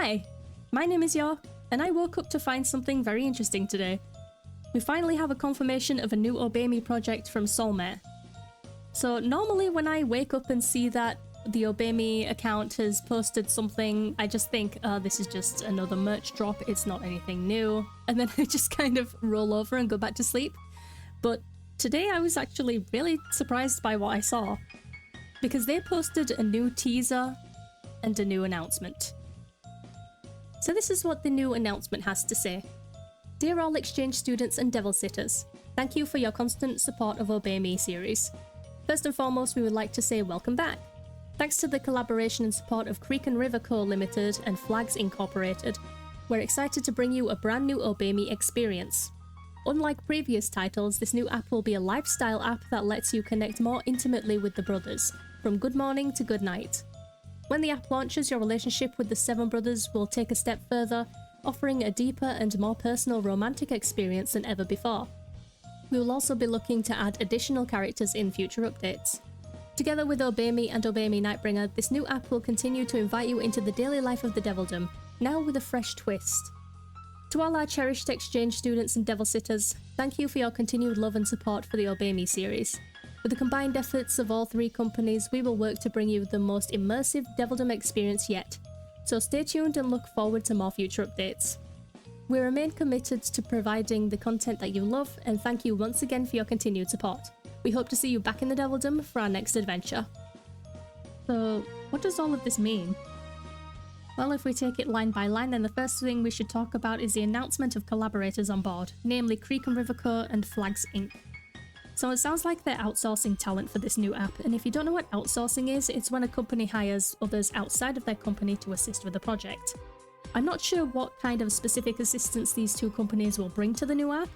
Hi, my name is Yor, and I woke up to find something very interesting today. We finally have a confirmation of a new Otome project from Solmare. So normally when I wake up and see that the Otome account has posted something, I just think, this is just another merch drop, it's not anything new, and then I just kind of roll over and go back to sleep. But today I was actually really surprised by what I saw, because they posted a new teaser and a new announcement. So this is what the new announcement has to say. Dear all exchange students and devil sitters, thank you for your constant support of Otome series. First and foremost, we would like to say welcome back. Thanks to the collaboration and support of Creek and River Co. Limited and Flags Incorporated, we're excited to bring you a brand new Otome experience. Unlike previous titles, this new app will be a lifestyle app that lets you connect more intimately with the brothers, from good morning to good night. When the app launches, your relationship with the 7 brothers will take a step further, offering a deeper and more personal romantic experience than ever before. We will also be looking to add additional characters in future updates. Together with Otome and Otome Nightbringer, this new app will continue to invite you into the daily life of the Devildom, now with a fresh twist. To all our cherished exchange students and devil sitters, thank you for your continued love and support for the Otome series. With the combined efforts of all 3 companies, we will work to bring you the most immersive Devildom experience yet, so stay tuned and look forward to more future updates. We remain committed to providing the content that you love, and thank you once again for your continued support. We hope to see you back in the Devildom for our next adventure. So, what does all of this mean? Well, if we take it line by line, then the first thing we should talk about is the announcement of collaborators on board, namely Creek and River Co. and Flags Inc. So it sounds like they're outsourcing talent for this new app, and if you don't know what outsourcing is, it's when a company hires others outside of their company to assist with the project. I'm not sure what kind of specific assistance these 2 companies will bring to the new app.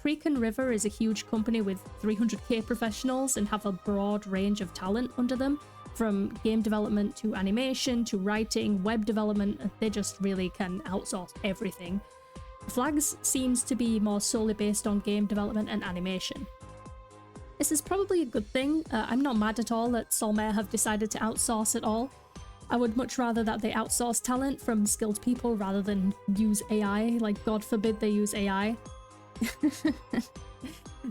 Creek and River is a huge company with 300k professionals and have a broad range of talent under them, from game development to animation to writing, web development. They just really can outsource everything. Flags seems to be more solely based on game development and animation. This is probably a good thing. I'm not mad at all that Solmare have decided to outsource it all. I would much rather that they outsource talent from skilled people rather than use AI, like God forbid they use AI.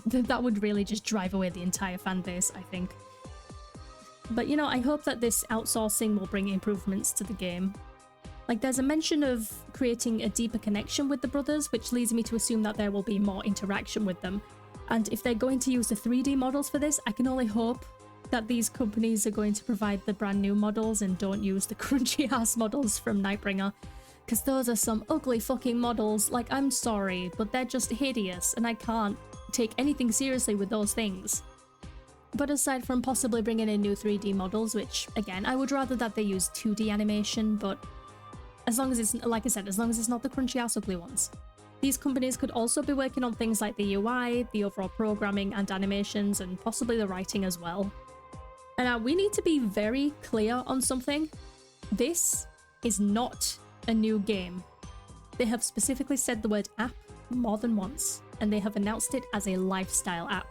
That would really just drive away the entire fan base, I think. But you know, I hope that this outsourcing will bring improvements to the game. Like, there's a mention of creating a deeper connection with the brothers, which leads me to assume that there will be more interaction with them. And if they're going to use the 3D models for this, I can only hope that these companies are going to provide the brand new models and don't use the crunchy ass models from Nightbringer. Because those are some ugly fucking models. Like, I'm sorry, but they're just hideous and I can't take anything seriously with those things. But aside from possibly bringing in new 3D models, which, again, I would rather that they use 2D animation, but as long as it's, like I said, as long as it's not the crunchy ass ugly ones. These companies could also be working on things like the UI, the overall programming and animations, and possibly the writing as well. And now we need to be very clear on something. This is not a new game. They have specifically said the word app more than once, and they have announced it as a lifestyle app.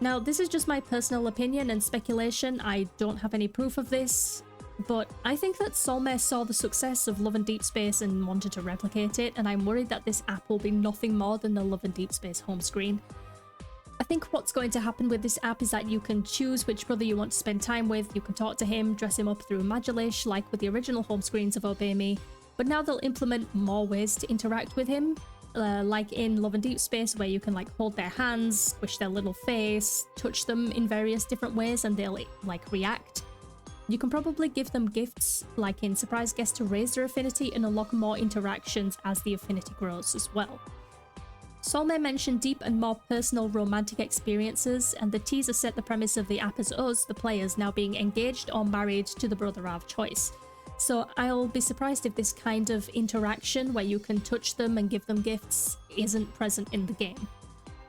Now, this is just my personal opinion and speculation. I don't have any proof of this. But I think that Solmare saw the success of Love and Deep Space and wanted to replicate it, and I'm worried that this app will be nothing more than the Love and Deep Space home screen. I think what's going to happen with this app is that you can choose which brother you want to spend time with, you can talk to him, dress him up through Magilish like with the original home screens of Otome, but now they'll implement more ways to interact with him, like in Love and Deep Space where you can like hold their hands, squish their little face, touch them in various different ways and they'll like react. You can probably give them gifts, like in Surprise Guest, to raise their affinity and unlock more interactions as the affinity grows as well. Solmare mentioned deep and more personal romantic experiences, and the teaser set the premise of the app as us, the players, now being engaged or married to the brother of choice. So I'll be surprised if this kind of interaction where you can touch them and give them gifts isn't present in the game.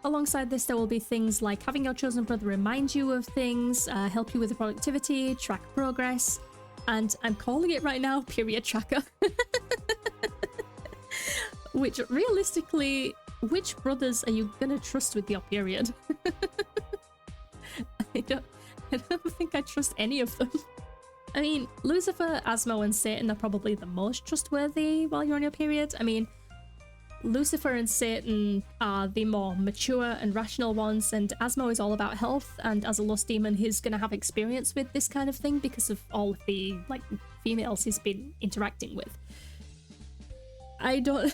Alongside this, there will be things like having your chosen brother remind you of things, help you with productivity, track progress, and I'm calling it right now, period tracker. Which, realistically, which brothers are you gonna trust with your period? I don't think I trust any of them. I mean, Lucifer, Asmo, and Satan are probably the most trustworthy while you're on your period. I mean, Lucifer and Satan are the more mature and rational ones, and Asmo is all about health, and as a lust demon, he's gonna have experience with this kind of thing because of all of the, like, females he's been interacting with. I don't...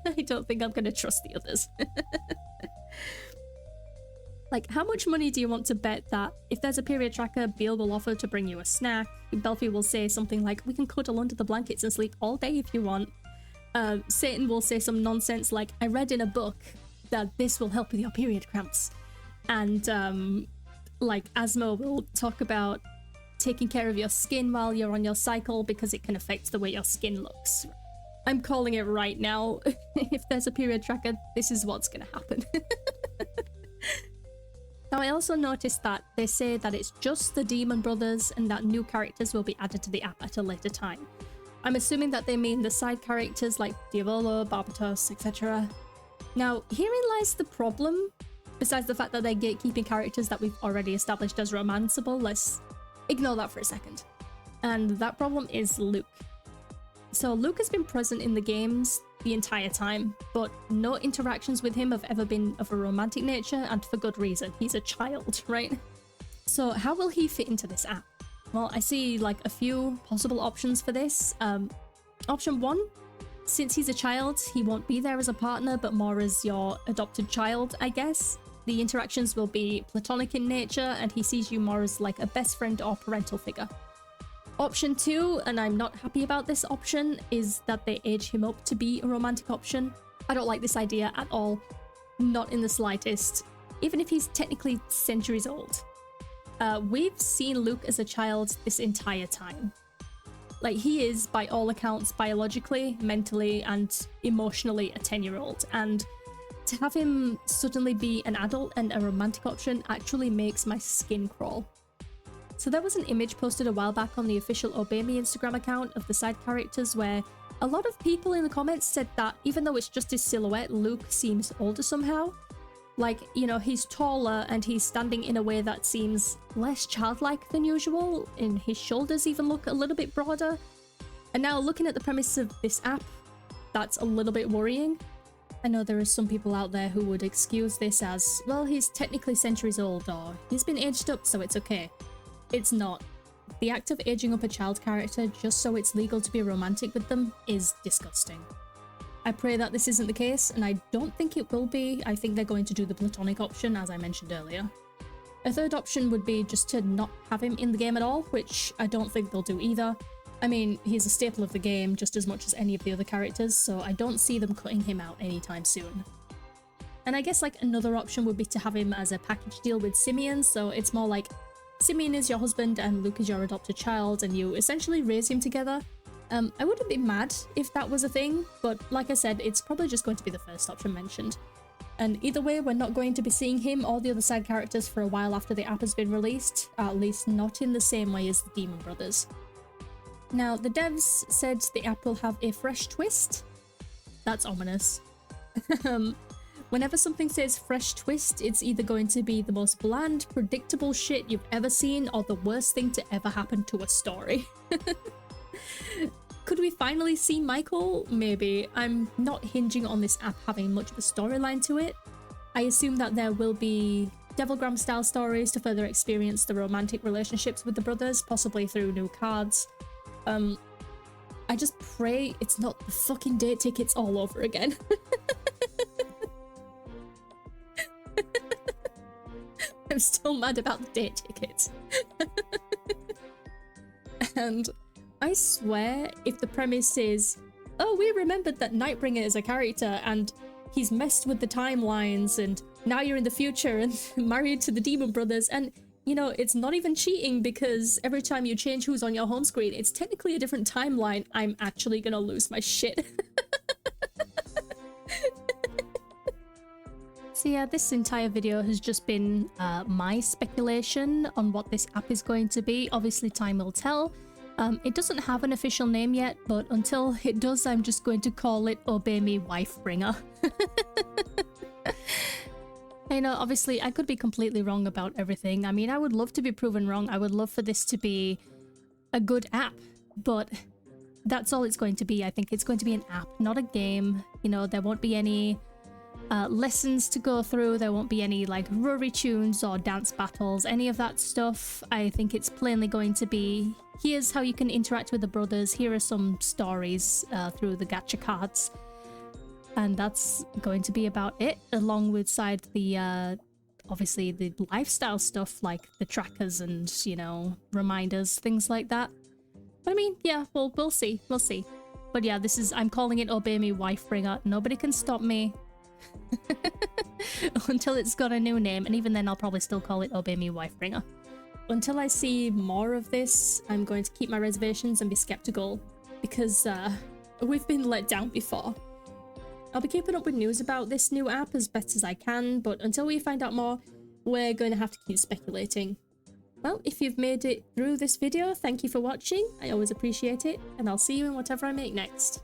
I don't think I'm gonna trust the others. Like, how much money do you want to bet that if there's a period tracker, Beale will offer to bring you a snack, Belfie will say something like, we can cuddle under the blankets and sleep all day if you want. Satan will say some nonsense like, I read in a book that this will help with your period cramps. And, like, Asmo will talk about taking care of your skin while you're on your cycle because it can affect the way your skin looks. I'm calling it right now. If there's a period tracker, this is what's gonna happen. Now, I also noticed that they say that it's just the Demon Brothers and that new characters will be added to the app at a later time. I'm assuming that they mean the side characters like Diavolo, Barbatos, etc. Now, herein lies the problem. Besides the fact that they're gatekeeping characters that we've already established as romanceable, let's ignore that for a second. And that problem is Luke. So Luke has been present in the games the entire time, but no interactions with him have ever been of a romantic nature, and for good reason. He's a child, right? So how will he fit into this app? Well, I see like a few possible options for this. Option one, since he's a child, he won't be there as a partner, but more as your adopted child, I guess. The interactions will be platonic in nature, and he sees you more as like a best friend or parental figure. Option two, and I'm not happy about this option, is that they age him up to be a romantic option. I don't like this idea at all. Not in the slightest. Even if he's technically centuries old. We've seen Luke as a child this entire time. Like, he is, by all accounts, biologically, mentally, and emotionally a 10-year-old. And to have him suddenly be an adult and a romantic option actually makes my skin crawl. So there was an image posted a while back on the official Obey Me Instagram account of the side characters where a lot of people in the comments said that even though it's just his silhouette, Luke seems older somehow. Like, you know, he's taller and he's standing in a way that seems less childlike than usual, and his shoulders even look a little bit broader. And now looking at the premise of this app, that's a little bit worrying. I know there are some people out there who would excuse this as, well, he's technically centuries old, or he's been aged up so it's okay. It's not. The act of aging up a child character just so it's legal to be romantic with them is disgusting. I pray that this isn't the case, and I don't think it will be. I think they're going to do the platonic option, as I mentioned earlier. A third option would be just to not have him in the game at all, which I don't think they'll do either. I mean, he's a staple of the game just as much as any of the other characters, so I don't see them cutting him out anytime soon. And I guess like another option would be to have him as a package deal with Simeon, so it's more like Simeon is your husband and Luke is your adopted child, and you essentially raise him together. I wouldn't be mad if that was a thing, but like I said, it's probably just going to be the first option mentioned. And either way, we're not going to be seeing him or the other side characters for a while after the app has been released, at least not in the same way as the Demon Brothers. Now, the devs said the app will have a fresh twist. That's ominous. Whenever something says fresh twist, it's either going to be the most bland, predictable shit you've ever seen or the worst thing to ever happen to a story. Could we finally see Michael? Maybe. I'm not hinging on this app having much of a storyline to it. I assume that there will be Devilgram style stories to further experience the romantic relationships with the brothers, possibly through new cards. I just pray it's not the fucking date tickets all over again. I'm still mad about the date tickets. And I swear, if the premise is, oh, we remembered that Nightbringer is a character and he's messed with the timelines and now you're in the future and married to the Demon Brothers, and you know, it's not even cheating because every time you change who's on your home screen, it's technically a different timeline, I'm actually gonna lose my shit. So yeah, this entire video has just been my speculation on what this app is going to be. Obviously time will tell. It doesn't have an official name yet, but until it does, I'm just going to call it Obey Me Wifebringer. You know, obviously I could be completely wrong about everything. I mean, I would love to be proven wrong. I would love for this to be a good app, but that's all it's going to be. I think it's going to be an app, not a game. You know, there won't be any lessons to go through. There won't be any like Rory tunes or dance battles, any of that stuff. I think it's plainly going to be, here's how you can interact with the brothers, here are some stories through the gacha cards, and that's going to be about it, along with the obviously the lifestyle stuff like the trackers and, you know, reminders, things like that. But I mean, yeah, we'll see, but yeah, I'm calling it Obey Me Wifebringer. Nobody can stop me until it's got a new name, and even then I'll probably still call it Obey Me Wifebringer. Until I see more of this, I'm going to keep my reservations and be skeptical, because we've been let down before. I'll be keeping up with news about this new app as best as I can, but until we find out more, we're going to have to keep speculating. Well, if you've made it through this video, thank you for watching. I always appreciate it, and I'll see you in whatever I make next.